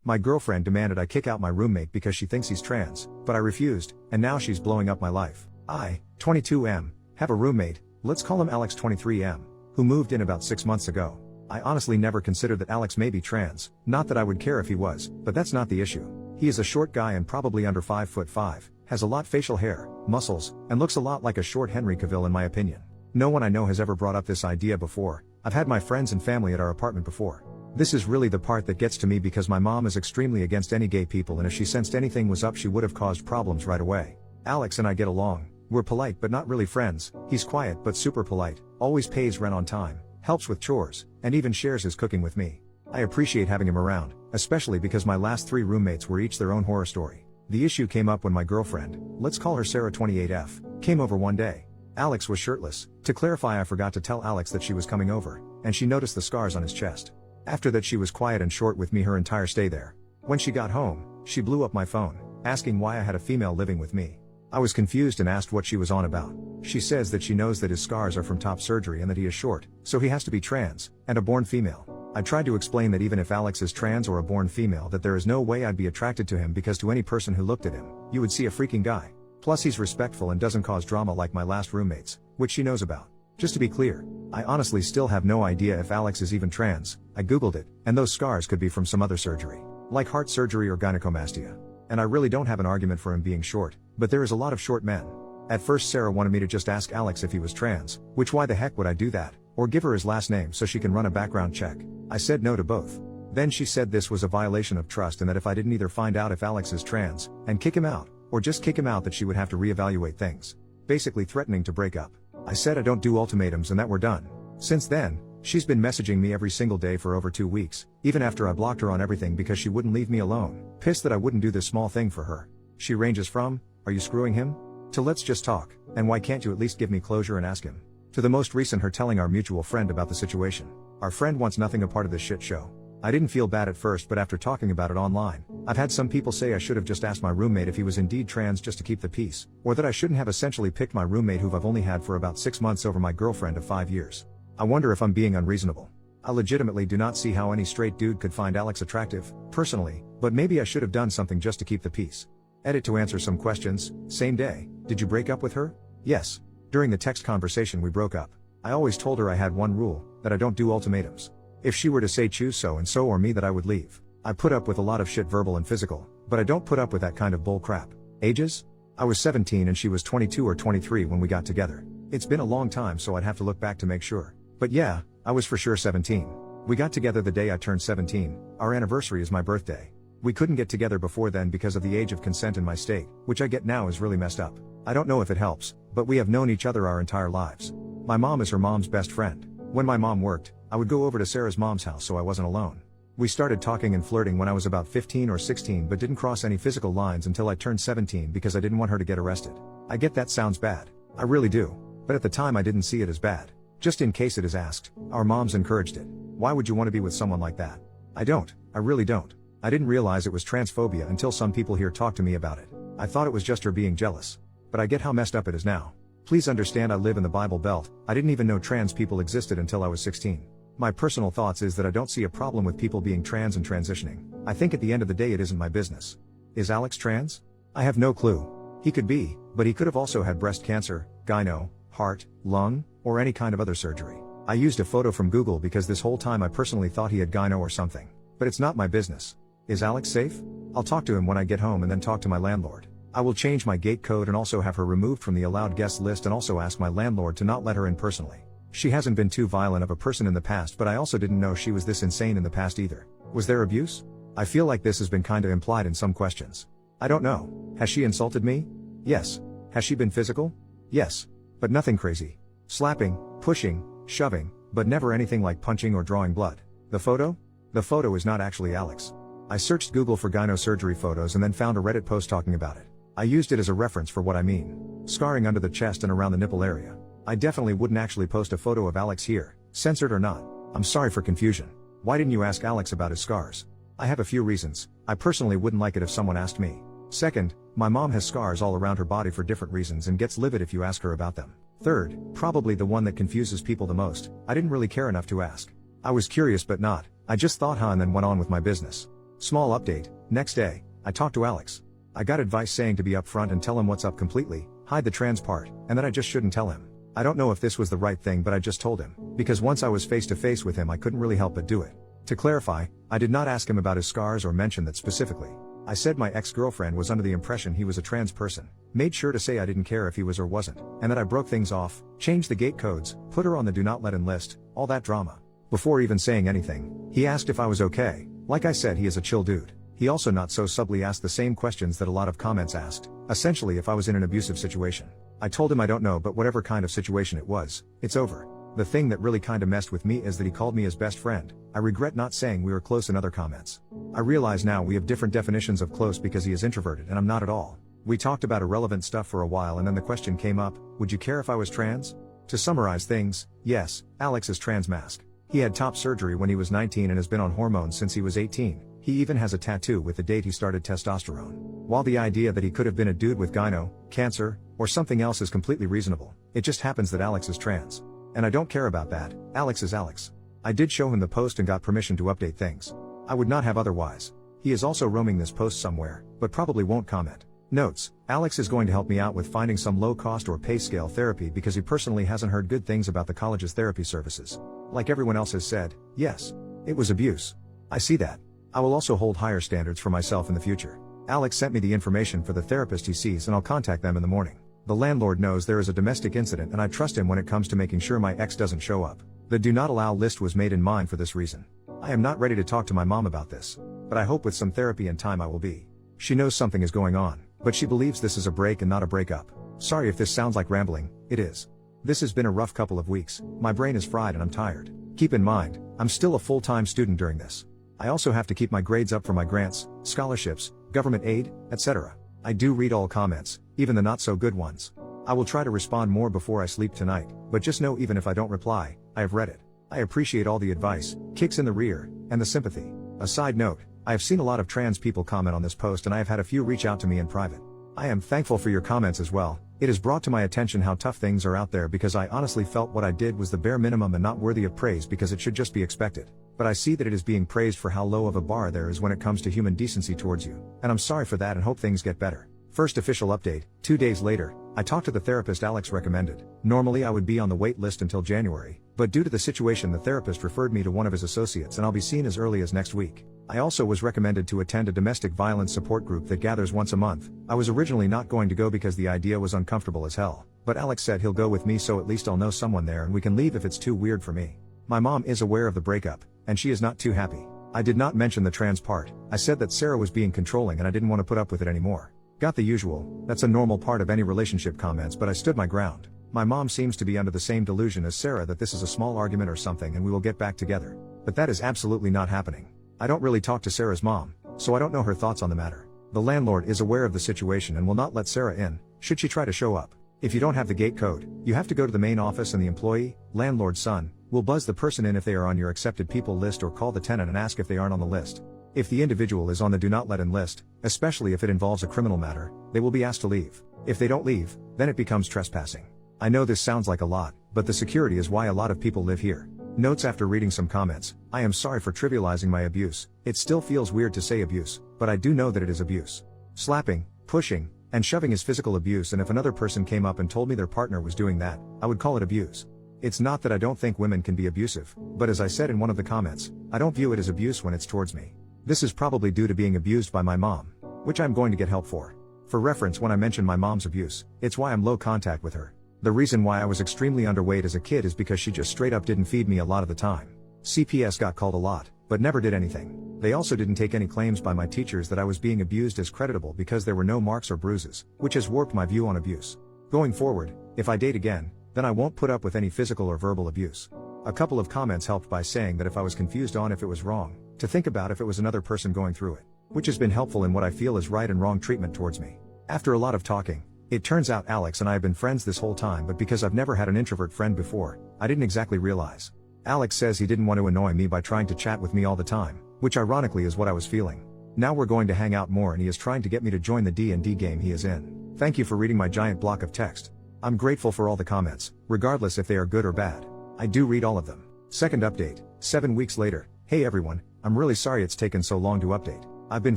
My girlfriend demanded I kick out my roommate because she thinks he's trans, but I refused, and now she's blowing up my life. I, 22M, have a roommate, let's call him Alex 23M, who moved in about 6 months ago. I honestly never considered that Alex may be trans, not that I would care if he was, but that's not the issue. He is a short guy and probably under 5'5", has a lot facial hair, muscles, and looks a lot like a short Henry Cavill in my opinion. No one I know has ever brought up this idea before. I've had my friends and family at our apartment before. This is really the part that gets to me because my mom is extremely against any gay people, and if she sensed anything was up she would have caused problems right away. Alex and I get along. We're polite but not really friends. He's quiet but super polite, always pays rent on time, helps with chores, and even shares his cooking with me. I appreciate having him around, especially because my last 3 roommates were each their own horror story. The issue came up when my girlfriend, let's call her Sarah 28F, came over one day. Alex was shirtless. To clarify, I forgot to tell Alex that she was coming over, and she noticed the scars on his chest. After that she was quiet and short with me her entire stay there. When she got home, she blew up my phone, asking why I had a female living with me. I was confused and asked what she was on about. She says that she knows that his scars are from top surgery and that he is short, so he has to be trans, and a born female. I tried to explain that even if Alex is trans or a born female that there is no way I'd be attracted to him because to any person who looked at him, you would see a freaking guy. Plus he's respectful and doesn't cause drama like my last roommates, which she knows about. Just to be clear, I honestly still have no idea if Alex is even trans. I googled it, and those scars could be from some other surgery, like heart surgery or gynecomastia. And I really don't have an argument for him being short, but there is a lot of short men. At first Sarah wanted me to just ask Alex if he was trans, which why the heck would I do that, or give her his last name so she can run a background check. I said no to both. Then she said this was a violation of trust and that if I didn't either find out if Alex is trans, and kick him out, or just kick him out that she would have to reevaluate things. Basically threatening to break up. I said I don't do ultimatums and that we're done. Since then, she's been messaging me every single day for over 2 weeks, even after I blocked her on everything because she wouldn't leave me alone, pissed that I wouldn't do this small thing for her. She ranges from, "Are you screwing him?" to "Let's just talk, and why can't you at least give me closure and ask him?" to the most recent her telling our mutual friend about the situation. Our friend wants nothing a part of this shit show. I didn't feel bad at first, but after talking about it online, I've had some people say I should have just asked my roommate if he was indeed trans just to keep the peace, or that I shouldn't have essentially picked my roommate who I've only had for about 6 months over my girlfriend of 5 years. I wonder if I'm being unreasonable. I legitimately do not see how any straight dude could find Alex attractive, personally, but maybe I should have done something just to keep the peace. Edit to answer some questions. Same day, did you break up with her? Yes. During the text conversation we broke up. I always told her I had one rule, that I don't do ultimatums. If she were to say choose so and so or me that I would leave. I put up with a lot of shit verbal and physical, but I don't put up with that kind of bull crap. Ages? I was 17 and she was 22 or 23 when we got together. It's been a long time so I'd have to look back to make sure. But yeah, I was for sure 17. We got together the day I turned 17, our anniversary is my birthday. We couldn't get together before then because of the age of consent in my state, which I get now is really messed up. I don't know if it helps, but we have known each other our entire lives. My mom is her mom's best friend. When my mom worked, I would go over to Sarah's mom's house so I wasn't alone. We started talking and flirting when I was about 15 or 16 but didn't cross any physical lines until I turned 17 because I didn't want her to get arrested. I get that sounds bad. I really do. But at the time I didn't see it as bad. Just in case it is asked, our moms encouraged it. Why would you want to be with someone like that? I don't. I really don't. I didn't realize it was transphobia until some people here talked to me about it. I thought it was just her being jealous. But I get how messed up it is now. Please understand I live in the Bible Belt. I didn't even know trans people existed until I was 16. My personal thoughts is that I don't see a problem with people being trans and transitioning. I think at the end of the day it isn't my business. Is Alex trans? I have no clue. He could be, but he could have also had breast cancer, gyno, heart, lung, or any kind of other surgery. I used a photo from Google because this whole time I personally thought he had gyno or something. But it's not my business. Is Alex safe? I'll talk to him when I get home and then talk to my landlord. I will change my gate code and also have her removed from the allowed guest list and also ask my landlord to not let her in personally. She hasn't been too violent of a person in the past, but I also didn't know she was this insane in the past either. Was there abuse? I feel like this has been kinda implied in some questions. I don't know. Has she insulted me? Yes. Has she been physical? Yes. But nothing crazy. Slapping, pushing, shoving, but never anything like punching or drawing blood. The photo? The photo is not actually Alex. I searched Google for gyno surgery photos and then found a Reddit post talking about it. I used it as a reference for what I mean. Scarring under the chest and around the nipple area. I definitely wouldn't actually post a photo of Alex here, censored or not. I'm sorry for confusion. Why didn't you ask Alex about his scars? I have a few reasons. I personally wouldn't like it if someone asked me. Second, my mom has scars all around her body for different reasons and gets livid if you ask her about them. Third, probably the one that confuses people the most, I didn't really care enough to ask. I was curious but not, I just thought and then went on with my business. Small update, next day, I talked to Alex. I got advice saying to be upfront and tell him what's up completely, hide the trans part, and that I just shouldn't tell him. I don't know if this was the right thing, but I just told him, because once I was face to face with him I couldn't really help but do it. To clarify, I did not ask him about his scars or mention that specifically. I said my ex-girlfriend was under the impression he was a trans person, made sure to say I didn't care if he was or wasn't, and that I broke things off, changed the gate codes, put her on the do not let in list, all that drama. Before even saying anything, he asked if I was okay. Like I said, he is a chill dude. He also not so subtly asked the same questions that a lot of comments asked, essentially if I was in an abusive situation. I told him I don't know, but whatever kind of situation it was, it's over. The thing that really kinda messed with me is that he called me his best friend. I regret not saying we were close in other comments. I realize now we have different definitions of close because he is introverted and I'm not at all. We talked about irrelevant stuff for a while and then the question came up, would you care if I was trans? To summarize things, yes, Alex is trans mask. He had top surgery when he was 19 and has been on hormones since he was 18. He even has a tattoo with the date he started testosterone. While the idea that he could have been a dude with gyno, cancer, or something else is completely reasonable, it just happens that Alex is trans. And I don't care about that, Alex is Alex. I did show him the post and got permission to update things. I would not have otherwise. He is also roaming this post somewhere, but probably won't comment. Notes, Alex is going to help me out with finding some low-cost or pay scale therapy because he personally hasn't heard good things about the college's therapy services. Like everyone else has said, yes, it was abuse. I see that. I will also hold higher standards for myself in the future. Alex sent me the information for the therapist he sees and I'll contact them in the morning. The landlord knows there is a domestic incident and I trust him when it comes to making sure my ex doesn't show up. The do not allow list was made in mind for this reason. I am not ready to talk to my mom about this, but I hope with some therapy and time I will be. She knows something is going on, but she believes this is a break and not a breakup. Sorry if this sounds like rambling, it is. This has been a rough couple of weeks, my brain is fried and I'm tired. Keep in mind, I'm still a full-time student during this. I also have to keep my grades up for my grants, scholarships, government aid, etc. I do read all comments, even the not so good ones. I will try to respond more before I sleep tonight, but just know even if I don't reply, I have read it. I appreciate all the advice, kicks in the rear, and the sympathy. A side note, I have seen a lot of trans people comment on this post and I have had a few reach out to me in private. I am thankful for your comments as well. It has brought to my attention how tough things are out there because I honestly felt what I did was the bare minimum and not worthy of praise because it should just be expected. But I see that it is being praised for how low of a bar there is when it comes to human decency towards you, and I'm sorry for that and hope things get better. First official update, 2 days later, I talked to the therapist Alex recommended. Normally I would be on the wait list until January, but due to the situation the therapist referred me to one of his associates and I'll be seen as early as next week. I also was recommended to attend a domestic violence support group that gathers once a month. I was originally not going to go because the idea was uncomfortable as hell, but Alex said he'll go with me so at least I'll know someone there and we can leave if it's too weird for me. My mom is aware of the breakup, and she is not too happy. I did not mention the trans part. I said that Sarah was being controlling and I didn't want to put up with it anymore. Got the usual, that's a normal part of any relationship comments, but I stood my ground. My mom seems to be under the same delusion as Sarah that this is a small argument or something and we will get back together. But that is absolutely not happening. I don't really talk to Sarah's mom, so I don't know her thoughts on the matter. The landlord is aware of the situation and will not let Sarah in, should she try to show up. If you don't have the gate code, you have to go to the main office and the employee, landlord's son, will buzz the person in if they are on your accepted people list or call the tenant and ask if they aren't on the list. If the individual is on the do not let in list, especially if it involves a criminal matter, they will be asked to leave. If they don't leave, then it becomes trespassing. I know this sounds like a lot, but the security is why a lot of people live here. Notes after reading some comments, I am sorry for trivializing my abuse. It still feels weird to say abuse, but I do know that it is abuse. Slapping, pushing, and shoving is physical abuse, and if another person came up and told me their partner was doing that, I would call it abuse. It's not that I don't think women can be abusive, but as I said in one of the comments, I don't view it as abuse when it's towards me. This is probably due to being abused by my mom, which I'm going to get help for. For reference, when I mention my mom's abuse, it's why I'm low contact with her. The reason why I was extremely underweight as a kid is because she just straight up didn't feed me a lot of the time. CPS got called a lot, but never did anything. They also didn't take any claims by my teachers that I was being abused as creditable because there were no marks or bruises, which has warped my view on abuse. Going forward, if I date again, then I won't put up with any physical or verbal abuse. A couple of comments helped by saying that if I was confused on if it was wrong, to think about if it was another person going through it, which has been helpful in what I feel is right and wrong treatment towards me. After a lot of talking, it turns out Alex and I have been friends this whole time, but because I've never had an introvert friend before, I didn't exactly realize. Alex says he didn't want to annoy me by trying to chat with me all the time, which ironically is what I was feeling. Now we're going to hang out more and he is trying to get me to join the D&D game he is in. Thank you for reading my giant block of text. I'm grateful for all the comments, regardless if they are good or bad. I do read all of them. Second update, 7 weeks later. Hey everyone, I'm really sorry it's taken so long to update. I've been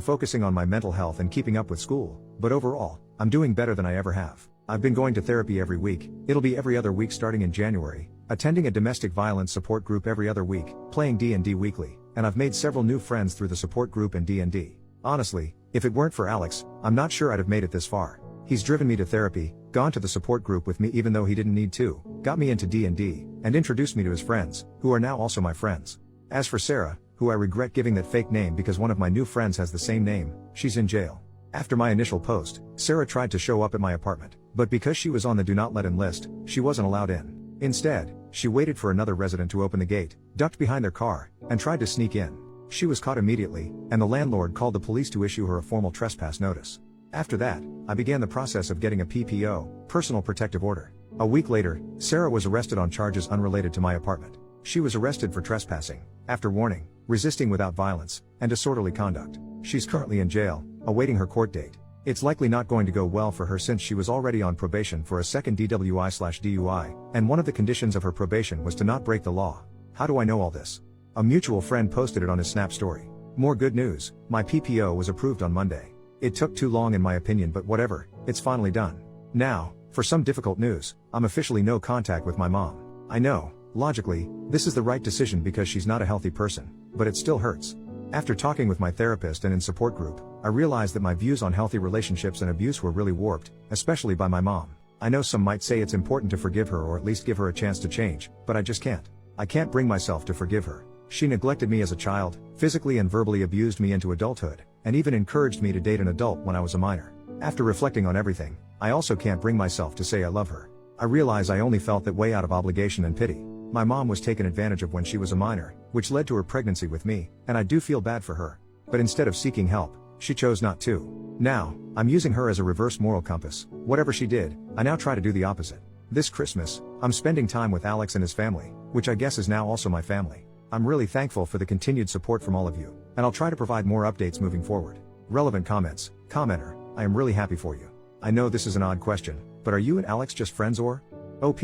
focusing on my mental health and keeping up with school, but overall, I'm doing better than I ever have. I've been going to therapy every week, it'll be every other week starting in January, attending a domestic violence support group every other week, playing D&D weekly, and I've made several new friends through the support group and D&D. Honestly, if it weren't for Alex, I'm not sure I'd have made it this far. He's driven me to therapy, gone to the support group with me even though he didn't need to, got me into D&D, and introduced me to his friends, who are now also my friends. As for Sarah, who I regret giving that fake name because one of my new friends has the same name, she's in jail. After my initial post, Sarah tried to show up at my apartment, but because she was on the do not let in list, she wasn't allowed in. Instead, she waited for another resident to open the gate, ducked behind their car, and tried to sneak in. She was caught immediately, and the landlord called the police to issue her a formal trespass notice. After that, I began the process of getting a PPO, personal protective order. A week later, Sarah was arrested on charges unrelated to my apartment. She was arrested for trespassing, after warning, resisting without violence, and disorderly conduct. She's currently in jail, awaiting her court date. It's likely not going to go well for her since she was already on probation for a second DWI/DUI, and one of the conditions of her probation was to not break the law. How do I know all this? A mutual friend posted it on his Snap story. More good news, my PPO was approved on Monday. It took too long in my opinion, but whatever, it's finally done. Now, for some difficult news, I'm officially no contact with my mom. I know, logically, this is the right decision because she's not a healthy person, but it still hurts. After talking with my therapist and in support group, I realized that my views on healthy relationships and abuse were really warped, especially by my mom. I know some might say it's important to forgive her or at least give her a chance to change, but I just can't. I can't bring myself to forgive her. She neglected me as a child, physically and verbally abused me into adulthood, and even encouraged me to date an adult when I was a minor. After reflecting on everything, I also can't bring myself to say I love her. I realize I only felt that way out of obligation and pity. My mom was taken advantage of when she was a minor, which led to her pregnancy with me, and I do feel bad for her. But instead of seeking help, she chose not to. Now, I'm using her as a reverse moral compass. Whatever she did, I now try to do the opposite. This Christmas, I'm spending time with Alex and his family, which I guess is now also my family. I'm really thankful for the continued support from all of you, and I'll try to provide more updates moving forward. Relevant comments. Commenter, I am really happy for you. I know this is an odd question, but are you and Alex just friends or? OP.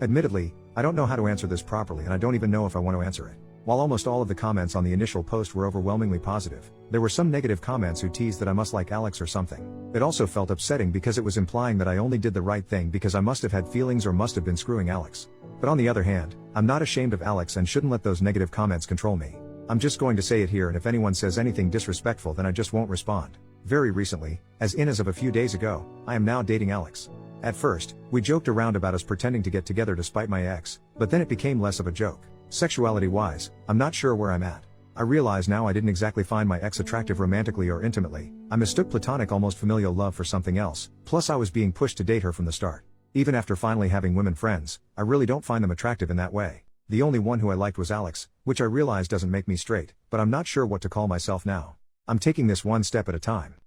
Admittedly, I don't know how to answer this properly and I don't even know if I want to answer it. While almost all of the comments on the initial post were overwhelmingly positive, there were some negative comments who teased that I must like Alex or something. It also felt upsetting because it was implying that I only did the right thing because I must have had feelings or must have been screwing Alex. But on the other hand, I'm not ashamed of Alex and shouldn't let those negative comments control me. I'm just going to say it here, and if anyone says anything disrespectful then I just won't respond. Very recently, as of a few days ago, I am now dating Alex. At first, we joked around about us pretending to get together despite my ex, but then it became less of a joke. Sexuality-wise, I'm not sure where I'm at. I realize now I didn't exactly find my ex attractive romantically or intimately. I mistook platonic, almost familial love for something else, plus I was being pushed to date her from the start. Even after finally having women friends, I really don't find them attractive in that way. The only one who I liked was Alex, which I realize doesn't make me straight, but I'm not sure what to call myself now. I'm taking this one step at a time.